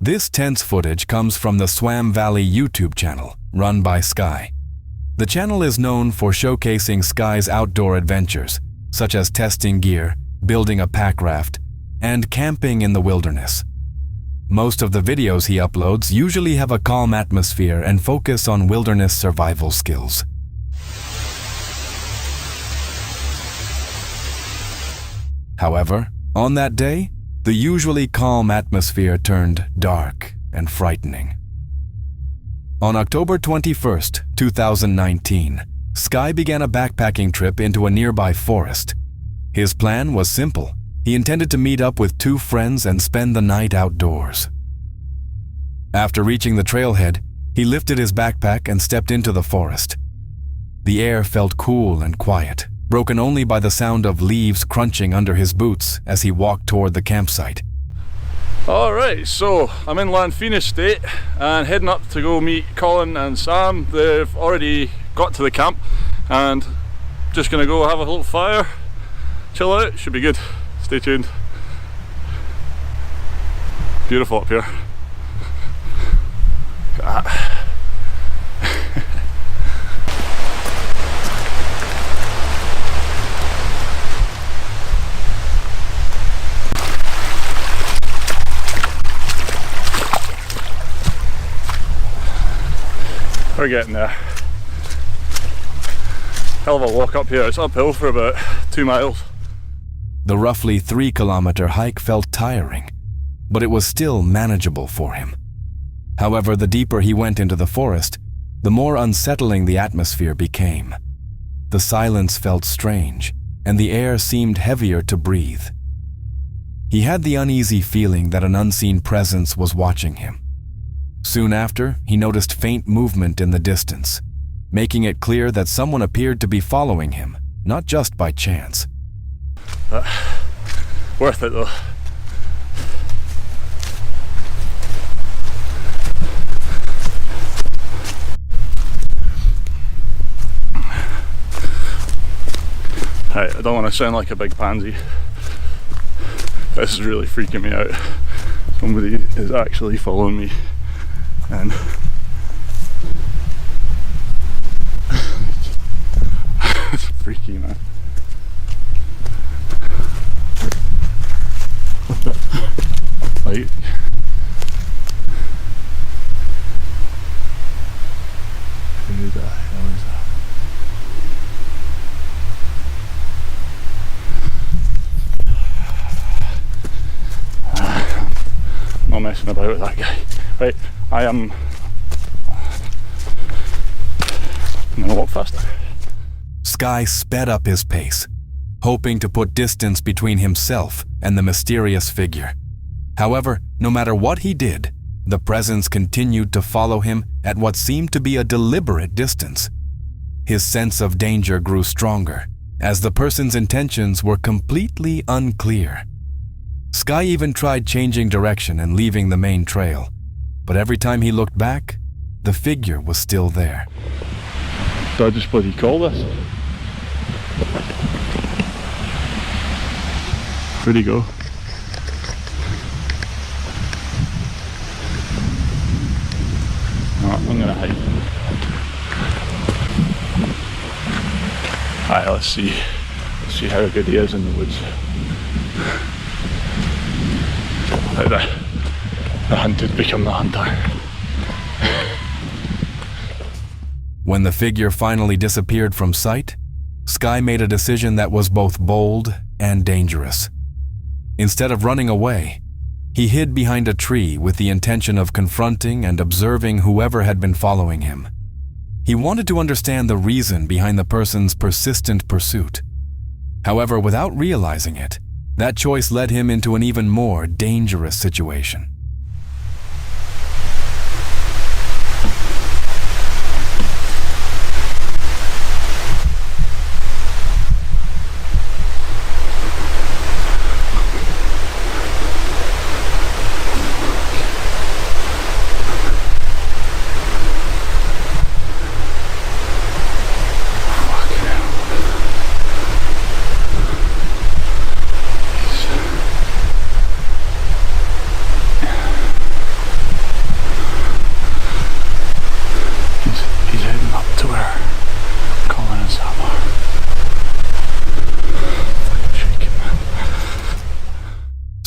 This tense footage comes from the Swam Valley YouTube channel, run by Sky. The channel is known for showcasing Sky's outdoor adventures, such as testing gear, building a pack raft, and camping in the wilderness. Most of the videos he uploads usually have a calm atmosphere and focus on wilderness survival skills. However, on that day, the usually calm atmosphere turned dark and frightening. On October 21st, 2019, Sky began a backpacking trip into a nearby forest. His plan was simple. He intended to meet up with 2 friends and spend the night outdoors. After reaching the trailhead, he lifted his backpack and stepped into the forest. The air felt cool and quiet, broken only by the sound of leaves crunching under his boots as he walked toward the campsite. Alright, so I'm in Lanfine Estate and heading up to go meet Colin and Sam. They've already got to the camp and just gonna go have a little fire, chill out, should be good. Stay tuned. Beautiful up here. Look at that. We're getting there. Hell of a walk up here. It's uphill for about 2 miles. The roughly 3-kilometer hike felt tiring, but it was still manageable for him. However, the deeper he went into the forest, the more unsettling the atmosphere became. The silence felt strange, and the air seemed heavier to breathe. He had the uneasy feeling that an unseen presence was watching him. Soon after, he noticed faint movement in the distance, making it clear that someone appeared to be following him, not just by chance. Worth it though. Right, I don't want to sound like a big pansy. This is really freaking me out. Somebody is actually following me and it's freaky, man. Like, who the hell is that? I'm not messing about with that guy. Right, I'm gonna walk faster. Sky sped up his pace, hoping to put distance between himself and the mysterious figure. However, no matter what he did, the presence continued to follow him at what seemed to be a deliberate distance. His sense of danger grew stronger, as the person's intentions were completely unclear. Sky even tried changing direction and leaving the main trail, but every time he looked back, the figure was still there. So I just bloody call this. Where'd he go? I'm gonna hide. Alright, let's see how good he is in the woods. How the hunted become the hunter. When the figure finally disappeared from sight, Sky made a decision that was both bold and dangerous. Instead of running away, he hid behind a tree with the intention of confronting and observing whoever had been following him. He wanted to understand the reason behind the person's persistent pursuit. However, without realizing it, that choice led him into an even more dangerous situation.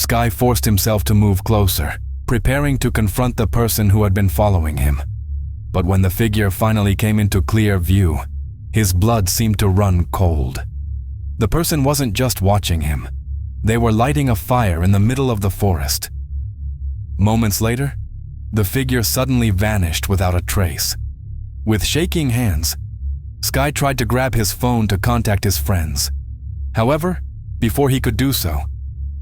Sky forced himself to move closer, preparing to confront the person who had been following him. But when the figure finally came into clear view, his blood seemed to run cold. The person wasn't just watching him. They were lighting a fire in the middle of the forest. Moments later, the figure suddenly vanished without a trace. With shaking hands, Sky tried to grab his phone to contact his friends. However, before he could do so,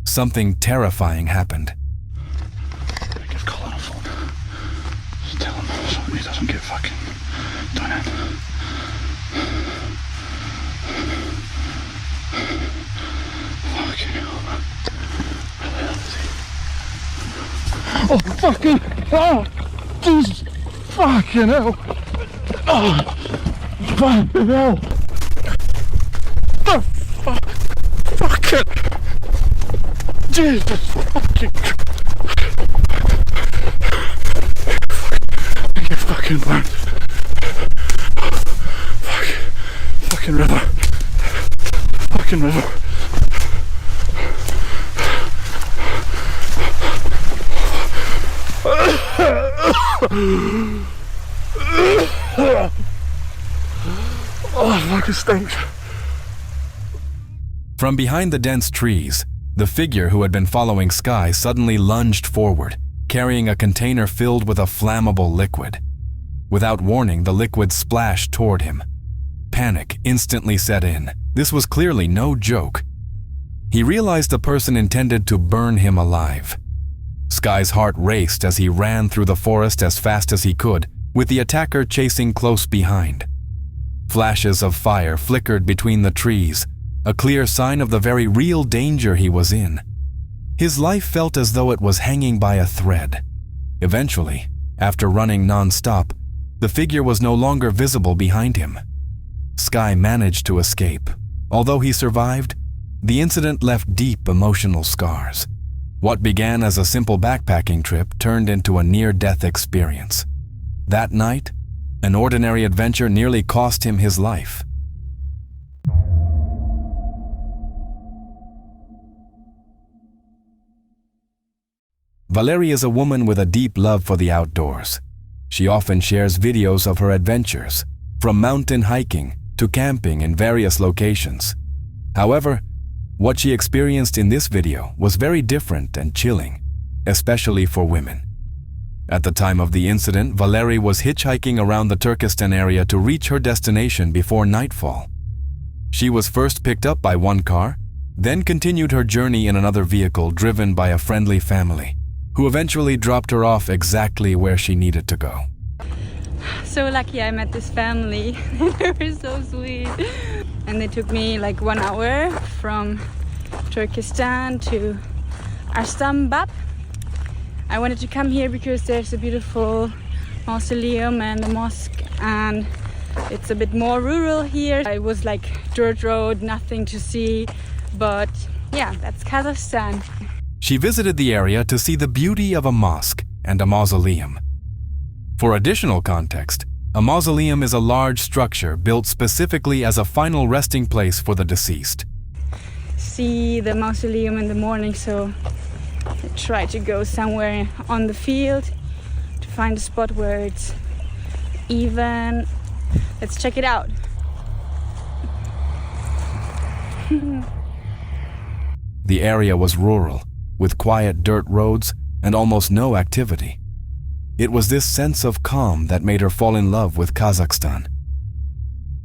something terrifying happened. Give Colin a phone. Just tell him so he doesn't get fucking done in. Fucking hell. Where the hell is he? Oh, fucking... Oh, Jesus. Fucking hell. Oh, fucking hell. The fuck? Fucking... Jesus fucking... I get fucking burned. Fucking river. Fucking river. Oh, fucking stinks. From behind the dense trees, the figure who had been following Sky suddenly lunged forward, carrying a container filled with a flammable liquid. Without warning, the liquid splashed toward him. Panic instantly set in. This was clearly no joke. He realized the person intended to burn him alive. Sky's heart raced as he ran through the forest as fast as he could, with the attacker chasing close behind. Flashes of fire flickered between the trees, a clear sign of the very real danger he was in. His life felt as though it was hanging by a thread. Eventually, after running non-stop, the figure was no longer visible behind him. Sky managed to escape. Although he survived, the incident left deep emotional scars. What began as a simple backpacking trip turned into a near-death experience. That night, an ordinary adventure nearly cost him his life. Valerie is a woman with a deep love for the outdoors. She often shares videos of her adventures, from mountain hiking to camping in various locations. However, what she experienced in this video was very different and chilling, especially for women. At the time of the incident, Valerie was hitchhiking around the Turkestan area to reach her destination before nightfall. She was first picked up by one car, then continued her journey in another vehicle driven by a friendly family, who eventually dropped her off exactly where she needed to go. So lucky I met this family. They were so sweet. And they took me like 1 hour from Turkestan to Arstambab. I wanted to come here because there's a beautiful mausoleum and a mosque, and it's a bit more rural here. It was like dirt road, nothing to see, but yeah, that's Kazakhstan. She visited the area to see the beauty of a mosque and a mausoleum. For additional context, a mausoleum is a large structure built specifically as a final resting place for the deceased. See the mausoleum in the morning, so I try to go somewhere on the field to find a spot where it's even. Let's check it out. The area was rural, with quiet dirt roads and almost no activity. It was this sense of calm that made her fall in love with Kazakhstan.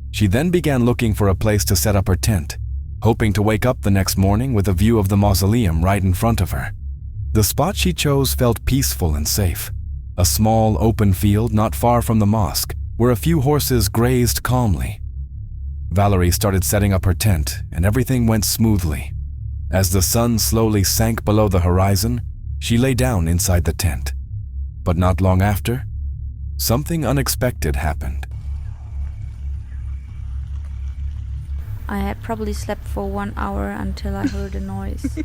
She then began looking for a place to set up her tent, hoping to wake up the next morning with a view of the mausoleum right in front of her. The spot she chose felt peaceful and safe, a small open field not far from the mosque where a few horses grazed calmly. Valerie started setting up her tent and everything went smoothly. As the sun slowly sank below the horizon, she lay down inside the tent. But not long after, something unexpected happened. I had probably slept for 1 hour until I heard a noise.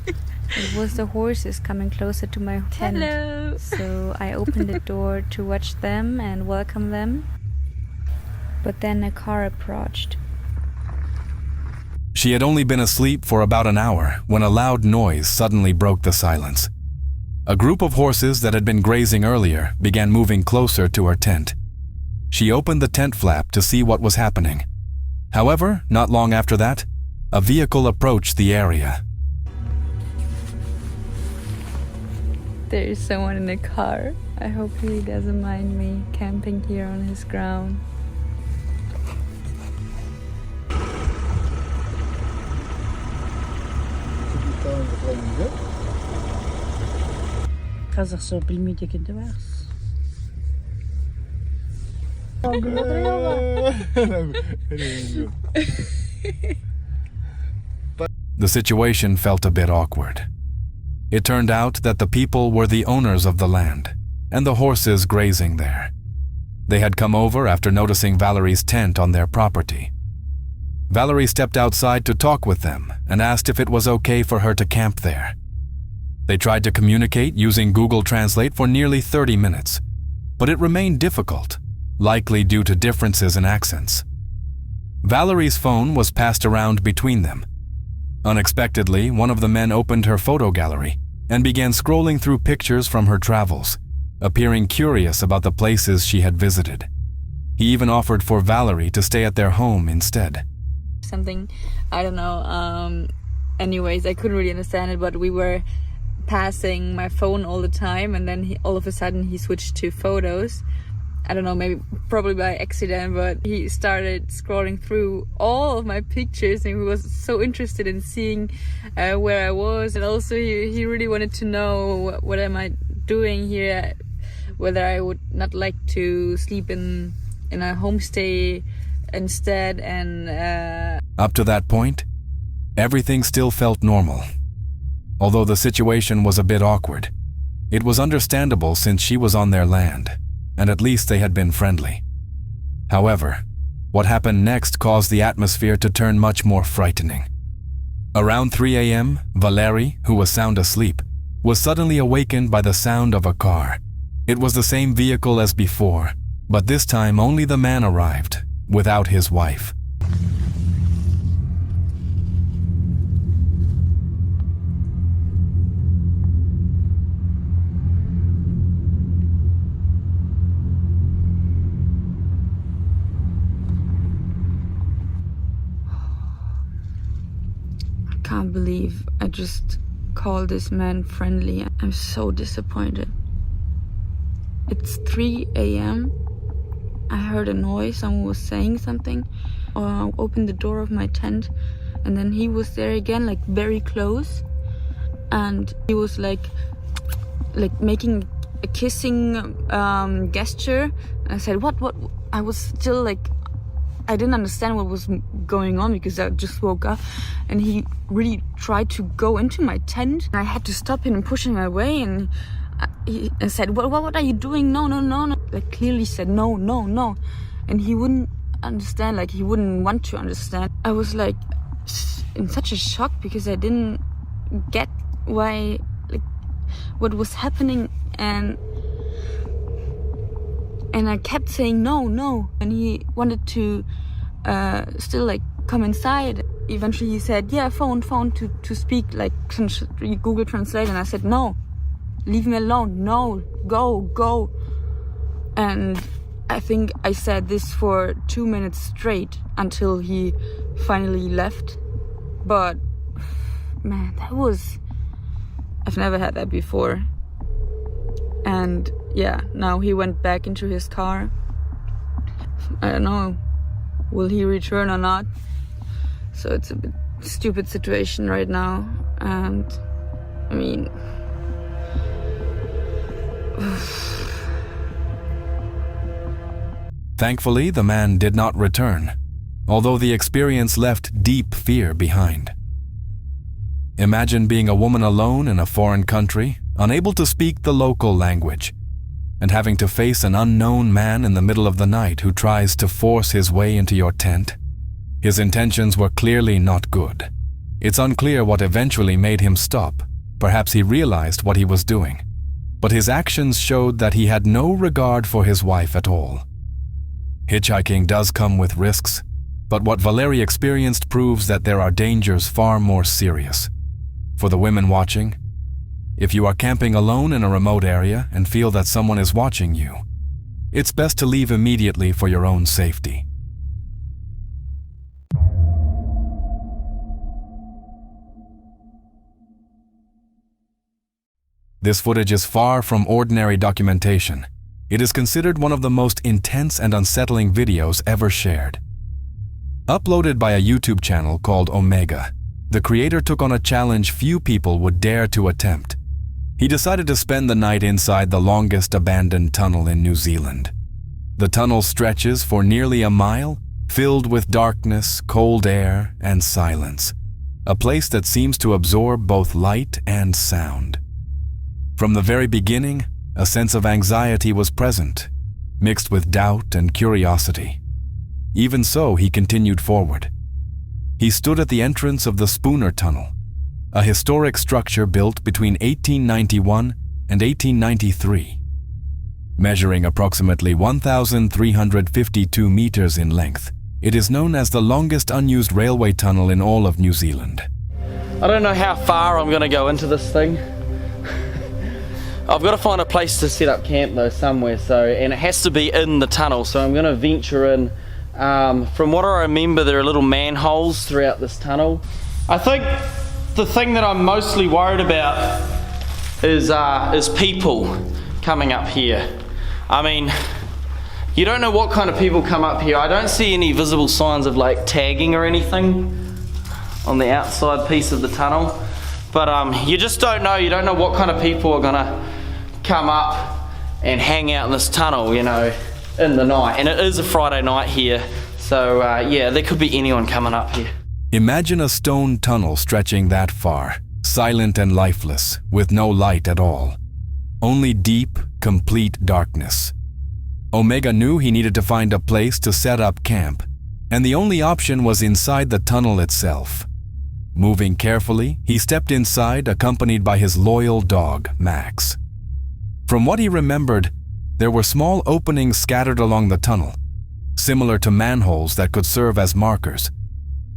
It was the horses coming closer to my tent. Hello. So I opened the door to watch them and welcome them. But then a car approached. She had only been asleep for about an hour when a loud noise suddenly broke the silence. A group of horses that had been grazing earlier began moving closer to her tent. She opened the tent flap to see what was happening. However, not long after that, a vehicle approached the area. There is someone in the car. I hope he doesn't mind me camping here on his ground. Қазақша білмейді екен деп аяқсыз. The situation felt a bit awkward. It turned out that the people were the owners of the land and the horses grazing there. They had come over after noticing Valerie's tent on their property. Valerie stepped outside to talk with them and asked if it was okay for her to camp there. They tried to communicate using Google Translate for nearly 30 minutes, but it remained difficult, likely due to differences in accents. Valerie's phone was passed around between them. Unexpectedly, one of the men opened her photo gallery and began scrolling through pictures from her travels, appearing curious about the places she had visited. He even offered for Valerie to stay at their home instead. Something, I don't know, anyways, I couldn't really understand it, but we were passing my phone all the time, and then all of a sudden he switched to photos. I don't know, probably by accident, but he started scrolling through all of my pictures, and he was so interested in seeing where I was, and also he really wanted to know what am I doing here, whether I would not like to sleep in a homestay instead. And up to that point, everything still felt normal. Although the situation was a bit awkward, it was understandable since she was on their land, and at least they had been friendly. However, what happened next caused the atmosphere to turn much more frightening. Around 3 a.m., Valerie, who was sound asleep, was suddenly awakened by the sound of a car. It was the same vehicle as before, but this time only the man arrived, without his wife. I can't believe I just called this man friendly. I'm so disappointed. It's 3 a.m. I heard a noise, someone was saying something. I opened the door of my tent, and then he was there again, like very close, and he was like making a kissing gesture. I said, what? I was still like, I didn't understand what was going on because I just woke up, and he really tried to go into my tent. I had to stop him and push him away, and he said, what are you doing? No. Like clearly said no. And he wouldn't understand, like he wouldn't want to understand. I was like in such a shock because I didn't get why, like what was happening, and I kept saying no, and he wanted to still like come inside. Eventually he said, yeah, phone to speak, like Google Translate, and I said, no, leave me alone, no, go. And I think I said this for 2 minutes straight until he finally left. But man, I've never had that before. And yeah, now he went back into his car. I don't know, will he return or not? So it's a bit stupid situation right now. And I mean, Thankfully, the man did not return, although the experience left deep fear behind. Imagine being a woman alone in a foreign country, unable to speak the local language, and having to face an unknown man in the middle of the night who tries to force his way into your tent. His intentions were clearly not good. It's unclear what eventually made him stop. Perhaps he realized what he was doing, but his actions showed that he had no regard for his wife at all. Hitchhiking does come with risks, But what Valeri experienced proves that there are dangers far more serious. For the women watching, if you are camping alone in a remote area and feel that someone is watching you, it's best to leave immediately for your own safety. This footage is far from ordinary documentation. It is considered one of the most intense and unsettling videos ever shared. Uploaded by a YouTube channel called Omega, the creator took on a challenge few people would dare to attempt. He decided to spend the night inside the longest abandoned tunnel in New Zealand. The tunnel stretches for nearly a mile, filled with darkness, cold air, and silence. A place that seems to absorb both light and sound. From the very beginning, a sense of anxiety was present, mixed with doubt and curiosity. Even so, he continued forward. He stood at the entrance of the Spooner Tunnel, a historic structure built between 1891 and 1893. Measuring approximately 1,352 meters in length, it is known as the longest unused railway tunnel in all of New Zealand. I don't know how far I'm gonna go into this thing. I've got to find a place to set up camp though somewhere, and it has to be in the tunnel, so I'm going to venture in. From what I remember, there are little manholes throughout this tunnel. I think the thing that I'm mostly worried about is people coming up here. I mean, you don't know what kind of people come up here. I don't see any visible signs of like tagging or anything on the outside piece of the tunnel. But you just don't know. You don't know what kind of people are gonna come up and hang out in this tunnel, you know, in the night. And it is a Friday night here, so yeah, there could be anyone coming up here. Imagine a stone tunnel stretching that far, silent and lifeless, with no light at all. Only deep, complete darkness. Omega knew he needed to find a place to set up camp, and the only option was inside the tunnel itself. Moving carefully, he stepped inside, accompanied by his loyal dog, Max. From what he remembered, there were small openings scattered along the tunnel, similar to manholes that could serve as markers.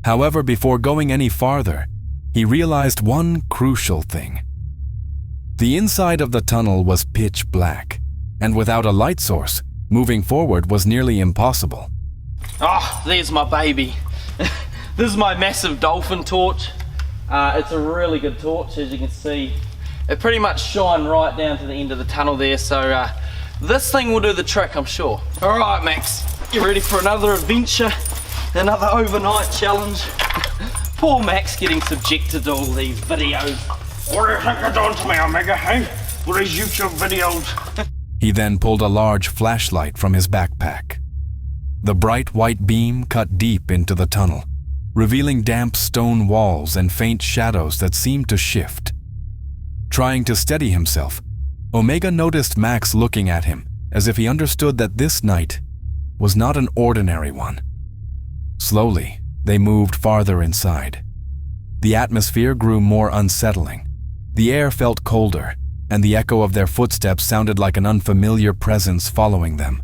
However, before going any farther, he realized one crucial thing. The inside of the tunnel was pitch black, and without a light source, moving forward was nearly impossible. Oh, there's my baby. This is my massive dolphin torch. It's a really good torch, as you can see. It pretty much shines right down to the end of the tunnel there, so this thing will do the trick, I'm sure. All right, Max, you ready for another adventure? Another overnight challenge? Poor Max getting subjected to all these videos. What do you think you're doing to me, Omega, hey? With these YouTube videos? He then pulled a large flashlight from his backpack. The bright white beam cut deep into the tunnel, revealing damp stone walls and faint shadows that seemed to shift. Trying to steady himself, Omega noticed Max looking at him as if he understood that this night was not an ordinary one. Slowly, they moved farther inside. The atmosphere grew more unsettling. The air felt colder, and the echo of their footsteps sounded like an unfamiliar presence following them.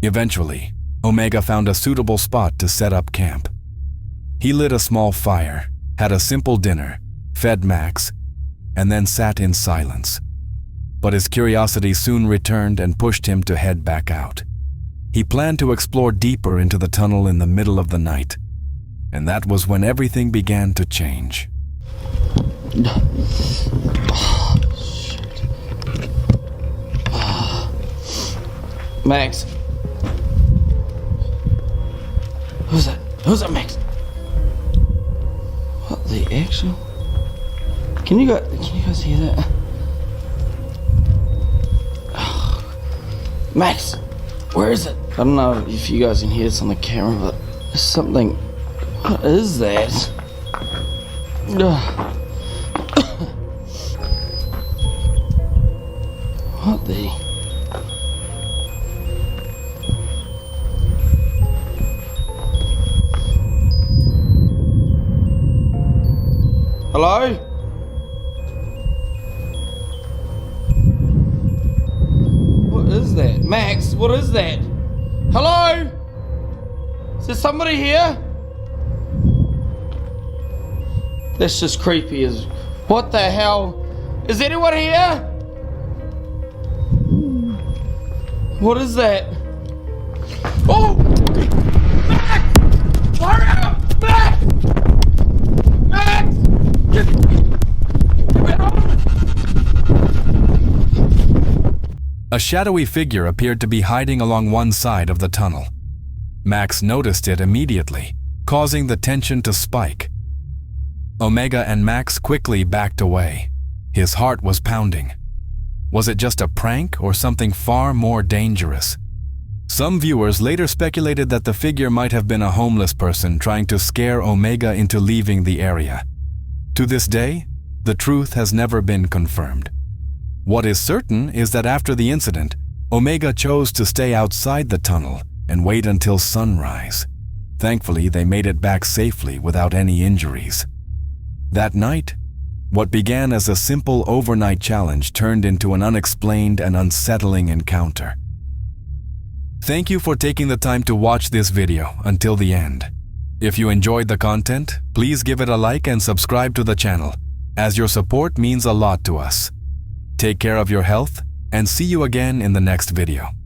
Eventually, Omega found a suitable spot to set up camp. He lit a small fire, had a simple dinner, fed Max, and then sat in silence. But his curiosity soon returned and pushed him to head back out. He planned to explore deeper into the tunnel in the middle of the night, and that was when everything began to change. Max. Who's that? Who's that, Max? What the actual? Can you guys hear that? Max, where is it? I don't know if you guys can hear this on the camera, but there's something. What is that? What the? Hello? What is that? Max, what is that? Hello? Is there somebody here? That's just creepy as... What the hell? Is anyone here? What is that? Oh! Max! Hurry up! Max! Max! Get on! A shadowy figure appeared to be hiding along one side of the tunnel. Max noticed it immediately, causing the tension to spike. Omega and Max quickly backed away. His heart was pounding. Was it just a prank or something far more dangerous? Some viewers later speculated that the figure might have been a homeless person trying to scare Omega into leaving the area. To this day, the truth has never been confirmed. What is certain is that after the incident, Omega chose to stay outside the tunnel and wait until sunrise. Thankfully, they made it back safely without any injuries. That night, what began as a simple overnight challenge turned into an unexplained and unsettling encounter. Thank you for taking the time to watch this video until the end. If you enjoyed the content, please give it a like and subscribe to the channel, as your support means a lot to us. Take care of your health, and see you again in the next video.